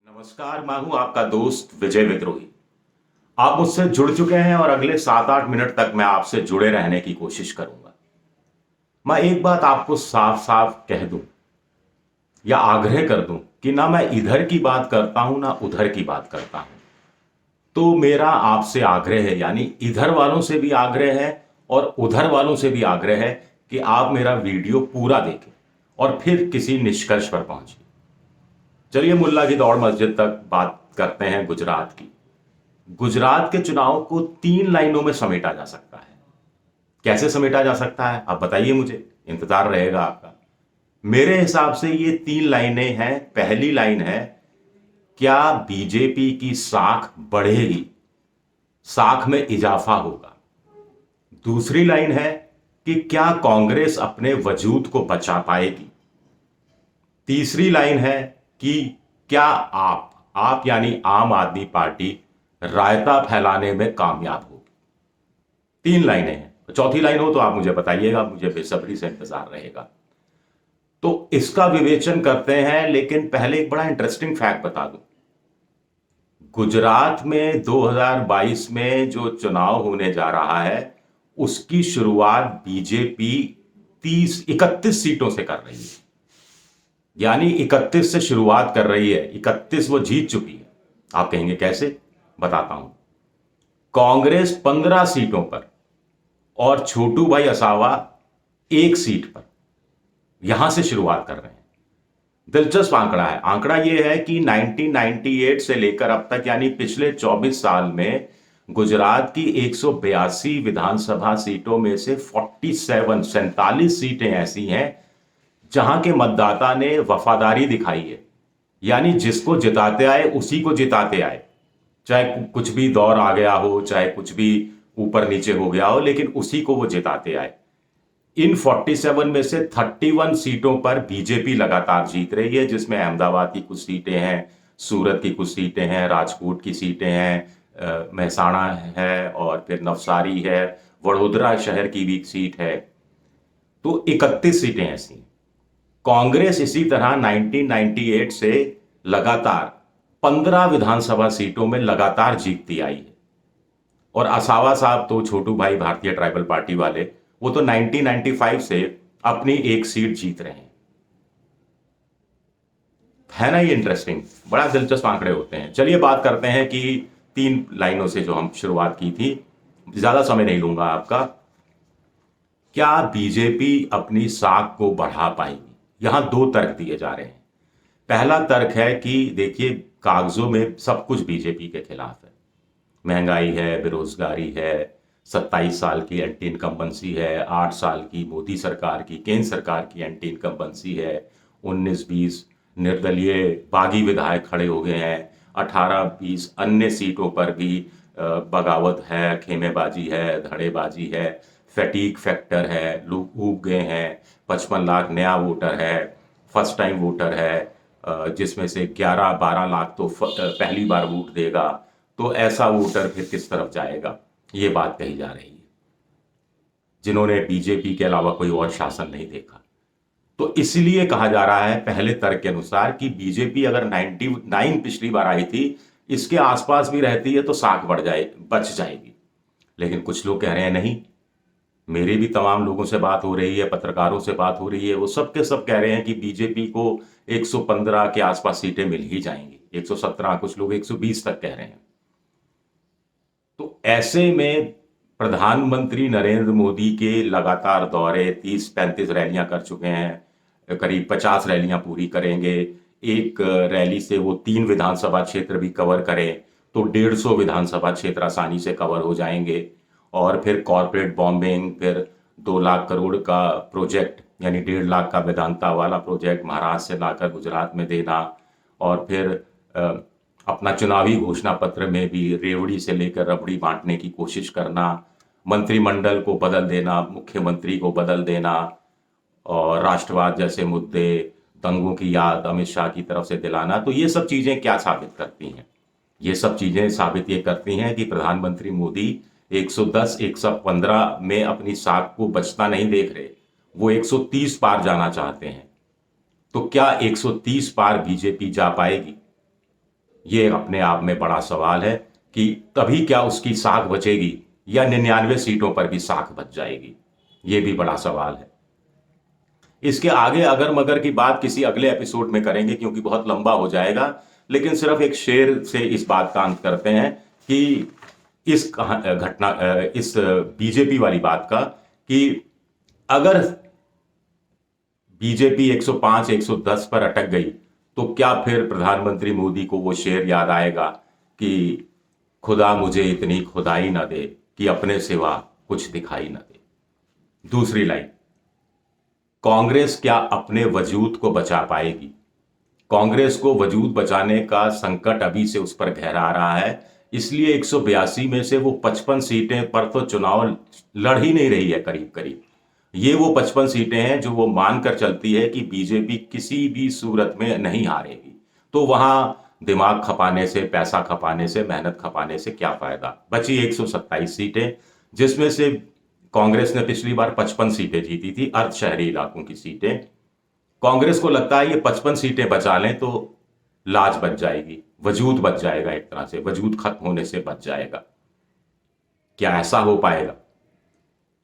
नमस्कार, मैं हूं आपका दोस्त विजय विद्रोही। आप मुझसे जुड़ चुके हैं और अगले 7-8 मिनट तक मैं आपसे जुड़े रहने की कोशिश करूंगा। मैं एक बात आपको साफ साफ कह दूं या आग्रह कर दूं कि ना मैं इधर की बात करता हूं ना उधर की बात करता हूं। तो मेरा आपसे आग्रह है, यानी इधर वालों से भी आग्रह है और उधर वालों से भी आग्रह है कि आप मेरा वीडियो पूरा देखें और फिर किसी निष्कर्ष पर पहुंचिए। चलिए मुल्ला की दौड़ मस्जिद तक बात करते हैं गुजरात की। गुजरात के चुनाव को 3 लाइनों में समेटा जा सकता है। कैसे समेटा जा सकता है आप बताइए मुझे, इंतजार रहेगा आपका। मेरे हिसाब से ये 3 लाइनें हैं। पहली लाइन है, क्या बीजेपी की साख बढ़ेगी, साख में इजाफा होगा। दूसरी लाइन है कि क्या कांग्रेस अपने वजूद को बचा पाएगी। तीसरी लाइन है कि क्या आप यानी आम आदमी पार्टी रायता फैलाने में कामयाब होगी। 3 लाइनें हैं, चौथी लाइन हो तो आप मुझे बताइएगा, मुझे बेसब्री से इंतजार रहेगा। तो इसका विवेचन करते हैं, लेकिन पहले एक बड़ा इंटरेस्टिंग फैक्ट बता दूं। गुजरात में 2022 में जो चुनाव होने जा रहा है उसकी शुरुआत बीजेपी 31 सीटों से कर रही है। यानी 31 से शुरुआत कर रही है, 31 वो जीत चुकी है। आप कहेंगे कैसे, बताता हूं। कांग्रेस 15 सीटों पर और छोटू भाई असावा 1 सीट पर यहां से शुरुआत कर रहे हैं। दिलचस्प आंकड़ा है। आंकड़ा यह है कि 1998 से लेकर अब तक, यानी पिछले 24 साल में गुजरात की 182 विधानसभा सीटों में से 47 सीटें ऐसी हैं जहां के मतदाता ने वफादारी दिखाई है। यानी जिसको जिताते आए उसी को जिताते आए, चाहे कुछ भी दौर आ गया हो, चाहे कुछ भी ऊपर नीचे हो गया हो, लेकिन उसी को वो जिताते आए। इन 47 में से 31 सीटों पर बीजेपी लगातार जीत रही है, जिसमें अहमदाबाद की कुछ सीटें हैं, सूरत की कुछ सीटें हैं, राजकोट की सीटें हैं, महसाणा है और फिर नवसारी है, वडोदरा शहर की भी एक सीट है। तो 31 सीटें ऐसी हैं। कांग्रेस इसी तरह 1998 से लगातार 15 विधानसभा सीटों में लगातार जीतती आई है। और असावा साहब तो छोटू भाई भारतीय ट्राइबल पार्टी वाले, वो तो 1995 से अपनी 1 सीट जीत रहे हैं। है ना ये इंटरेस्टिंग, बड़ा दिलचस्प आंकड़े होते हैं। चलिए बात करते हैं कि 3 लाइनों से जो हम शुरुआत की थी, ज्यादा समय नहीं लूंगा आपका। क्या बीजेपी अपनी साख को बढ़ा पाएगी। यहां 2 तर्क दिए जा रहे हैं। पहला तर्क है कि देखिए, कागजों में सब कुछ बीजेपी के खिलाफ है। महंगाई है, बेरोजगारी है, 27 साल की एंटी इनकम्बेंसी है, 8 साल की मोदी सरकार की, केंद्र सरकार की एंटी इनकम्बेंसी है, 19-20 निर्दलीय बागी विधायक खड़े हो गए हैं, 18-20 अन्य सीटों पर भी बगावत है, खेमेबाजी है, धड़ेबाजी है, फैटीक फैक्टर है, लोग ऊब गए हैं, 55 लाख नया वोटर है, फर्स्ट टाइम वोटर है, जिसमें से 11-12 लाख तो पहली बार वोट देगा। तो ऐसा वोटर फिर किस तरफ जाएगा, ये बात कही जा रही है, जिन्होंने बीजेपी के अलावा कोई और शासन नहीं देखा। तो इसलिए कहा जा रहा है पहले तर्क के अनुसार कि बीजेपी अगर 99 पिछली बार आई थी, इसके आसपास भी रहती है तो साख बच जाएगी। लेकिन कुछ लोग कह रहे हैं नहीं। मेरी भी तमाम लोगों से बात हो रही है, पत्रकारों से बात हो रही है, वो सब के सब कह रहे हैं कि बीजेपी को 115 के आसपास सीटें मिल ही जाएंगी, 117, कुछ लोग 120 तक कह रहे हैं। तो ऐसे में प्रधानमंत्री नरेंद्र मोदी के लगातार दौरे, 30-35 रैलियां कर चुके हैं, करीब 50 रैलियां पूरी करेंगे। एक रैली से वो 3 विधानसभा क्षेत्र भी कवर करें तो 150 विधानसभा क्षेत्र आसानी से कवर हो जाएंगे। और फिर कॉरपोरेट बॉम्बिंग, फिर 2 लाख करोड़ का प्रोजेक्ट, यानी 1.5 लाख का वेदांता वाला प्रोजेक्ट महाराष्ट्र से लाकर गुजरात में देना, और फिर अपना चुनावी घोषणा पत्र में भी रेवड़ी से लेकर रबड़ी बांटने की कोशिश करना, मंत्रिमंडल को बदल देना, मुख्यमंत्री को बदल देना, और राष्ट्रवाद जैसे मुद्दे, दंगों की याद अमित शाह की तरफ से दिलाना। तो ये सब चीजें क्या साबित करती हैं? ये सब चीजें साबित ये करती हैं कि प्रधानमंत्री मोदी 110, 115 में अपनी साख को बचता नहीं देख रहे, वो 130 पार जाना चाहते हैं। तो क्या 130 पार बीजेपी जा पाएगी? ये अपने आप में बड़ा सवाल है कि तभी क्या उसकी साख बचेगी या 99 सीटों पर भी साख बच जाएगी, ये भी बड़ा सवाल है। इसके आगे अगर मगर की बात किसी अगले एपिसोड में करेंगे क्योंकि बहुत लंबा हो जाएगा, लेकिन सिर्फ एक शेर से इस बात का अंत करते हैं कि इस बीजेपी वाली बात का कि अगर बीजेपी 105 110 पर अटक गई तो क्या फिर प्रधानमंत्री मोदी को वो शेर याद आएगा कि खुदा मुझे इतनी खुदाई ना दे कि अपने सिवा कुछ दिखाई ना दे। दूसरी लाइन, कांग्रेस क्या अपने वजूद को बचा पाएगी? कांग्रेस को वजूद बचाने का संकट अभी से उस पर गहरा रहा है, इसलिए 182 में से वो 55 सीटें पर तो चुनाव लड़ ही नहीं रही है करीब करीब। ये वो 55 सीटें हैं जो वो मानकर चलती है कि बीजेपी किसी भी सूरत में नहीं हारेगी। तो वहां दिमाग खपाने से, पैसा खपाने से, मेहनत खपाने से क्या फायदा? बची 127 सीटें, जिसमें से कांग्रेस ने पिछली बार 55 सीटें जीती थी, अर्ध शहरी इलाकों की सीटें। कांग्रेस को लगता है ये 55 सीटें बचा लें तो लाज बच जाएगी, वजूद बच जाएगा, एक तरह से वजूद खत्म होने से बच जाएगा। क्या ऐसा हो पाएगा?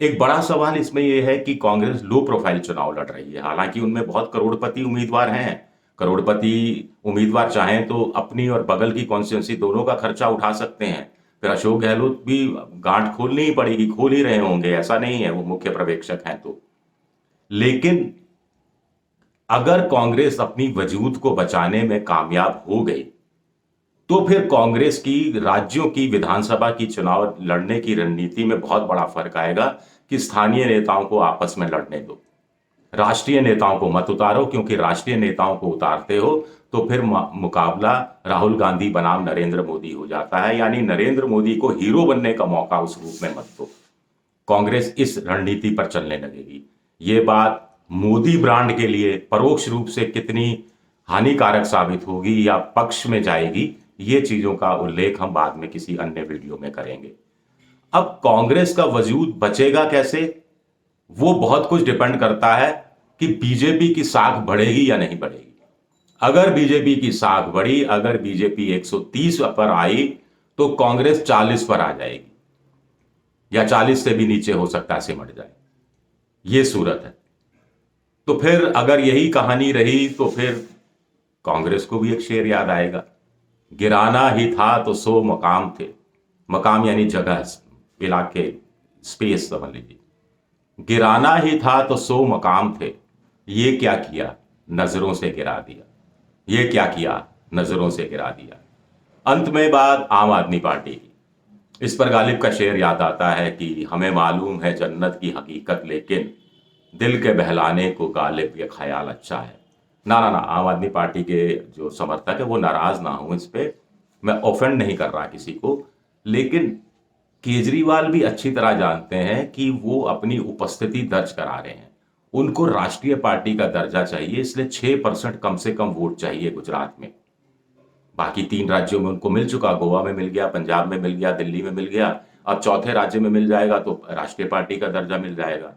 एक बड़ा सवाल इसमें यह है कि कांग्रेस लो प्रोफाइल चुनाव लड़ रही है, हालांकि उनमें बहुत करोड़पति उम्मीदवार हैं। करोड़पति उम्मीदवार चाहें तो अपनी और बगल की कॉन्स्टिट्यूंसी दोनों का खर्चा उठा सकते हैं। फिर अशोक गहलोत भी गांठ खोलनी ही पड़ेगी, खोल ही रहे होंगे, ऐसा नहीं है, वो मुख्य पर्यवेक्षक हैं तो। लेकिन अगर कांग्रेस अपनी वजूद को बचाने में कामयाब हो गई तो फिर कांग्रेस की राज्यों की विधानसभा की चुनाव लड़ने की रणनीति में बहुत बड़ा फर्क आएगा कि स्थानीय नेताओं को आपस में लड़ने दो, राष्ट्रीय नेताओं को मत उतारो, क्योंकि राष्ट्रीय नेताओं को उतारते हो तो फिर मुकाबला राहुल गांधी बनाम नरेंद्र मोदी हो जाता है, यानी नरेंद्र मोदी को हीरो बनने का मौका उस रूप में मत दो। कांग्रेस इस रणनीति पर चलने लगेगी। ये बात मोदी ब्रांड के लिए परोक्ष रूप से कितनी हानिकारक साबित होगी या पक्ष में जाएगी, ये चीजों का उल्लेख हम बाद में किसी अन्य वीडियो में करेंगे। अब कांग्रेस का वजूद बचेगा कैसे, वो बहुत कुछ डिपेंड करता है कि बीजेपी की साख बढ़ेगी या नहीं बढ़ेगी। अगर बीजेपी की साख बढ़ी, अगर बीजेपी 130 पर आई तो कांग्रेस 40 पर आ जाएगी या 40 से भी नीचे हो सकता है सिमट जाए, ये सूरत है। तो फिर अगर यही कहानी रही तो फिर कांग्रेस को भी एक शेर याद आएगा, गिराना ही था तो 100 मकाम थे। मकाम यानी जगह, इलाके, स्पेस समझ लीजिए। गिराना ही था तो 100 मकाम थे, ये क्या किया नजरों से गिरा दिया, ये क्या किया नजरों से गिरा दिया। अंत में बात आम आदमी पार्टी की। इस पर गालिब का शेर याद आता है कि हमें मालूम है जन्नत की हकीकत, लेकिन दिल के बहलाने को गालिब ये ख्याल अच्छा है। ना ना ना, आम आदमी पार्टी के जो समर्थक है वो नाराज ना हो इस पे, मैं ऑफेंड नहीं कर रहा किसी को, लेकिन केजरीवाल भी अच्छी तरह जानते हैं कि वो अपनी उपस्थिति दर्ज करा रहे हैं। उनको राष्ट्रीय पार्टी का दर्जा चाहिए, इसलिए 6% कम से कम वोट चाहिए गुजरात में। बाकी 3 राज्यों में उनको मिल चुका, गोवा में मिल गया, पंजाब में मिल गया, दिल्ली में मिल गया, अब चौथे राज्य में मिल जाएगा तो राष्ट्रीय पार्टी का दर्जा मिल जाएगा।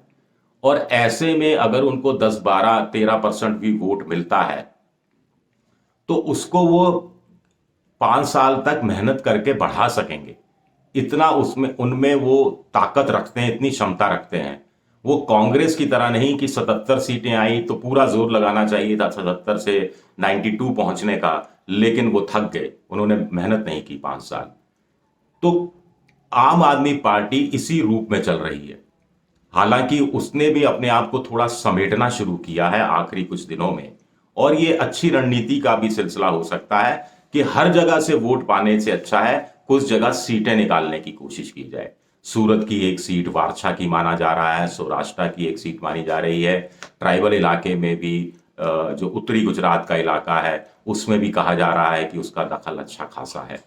और ऐसे में अगर उनको 10 12 13% भी वोट मिलता है तो उसको वो 5 साल तक मेहनत करके बढ़ा सकेंगे। इतना उसमें उनमें वो ताकत रखते हैं, इतनी क्षमता रखते हैं। वो कांग्रेस की तरह नहीं कि 77 सीटें आई तो पूरा जोर लगाना चाहिए था 77 से 92 पहुंचने का, लेकिन वो थक गए, उन्होंने मेहनत नहीं की 5 साल। तो आम आदमी पार्टी इसी रूप में चल रही है। हालांकि उसने भी अपने आप को थोड़ा समेटना शुरू किया है आखिरी कुछ दिनों में, और ये अच्छी रणनीति का भी सिलसिला हो सकता है कि हर जगह से वोट पाने से अच्छा है कुछ जगह सीटें निकालने की कोशिश की जाए। सूरत की एक सीट वारछा की माना जा रहा है, सौराष्ट्र की एक सीट मानी जा रही है, ट्राइबल इलाके में भी जो उत्तरी गुजरात का इलाका है उसमें भी कहा जा रहा है कि उसका दखल अच्छा खासा है।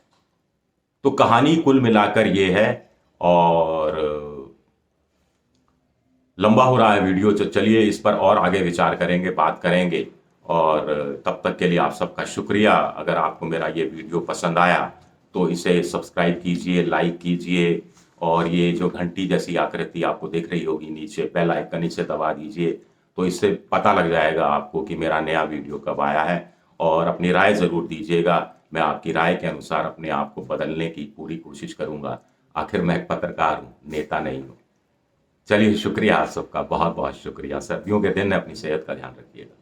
तो कहानी कुल मिलाकर ये है, और लंबा हो रहा है वीडियो, चलिए इस पर और आगे विचार करेंगे, बात करेंगे। और तब तक के लिए आप सबका शुक्रिया। अगर आपको मेरा ये वीडियो पसंद आया तो इसे सब्सक्राइब कीजिए, लाइक कीजिए, और ये जो घंटी जैसी आकृति आपको दिख रही होगी नीचे, बेल आइकन इसे दबा दीजिए, तो इससे पता लग जाएगा आपको कि मेरा नया वीडियो कब आया है। और अपनी राय ज़रूर दीजिएगा मैं आपकी राय के अनुसार अपने आप को बदलने की पूरी कोशिश करूंगा। आखिर मैं एक पत्रकार हूँ, नेता नहीं हूँ। चलिए, शुक्रिया आप सबका, बहुत बहुत शुक्रिया। सर्दियों के दिन अपनी सेहत का ध्यान रखिएगा।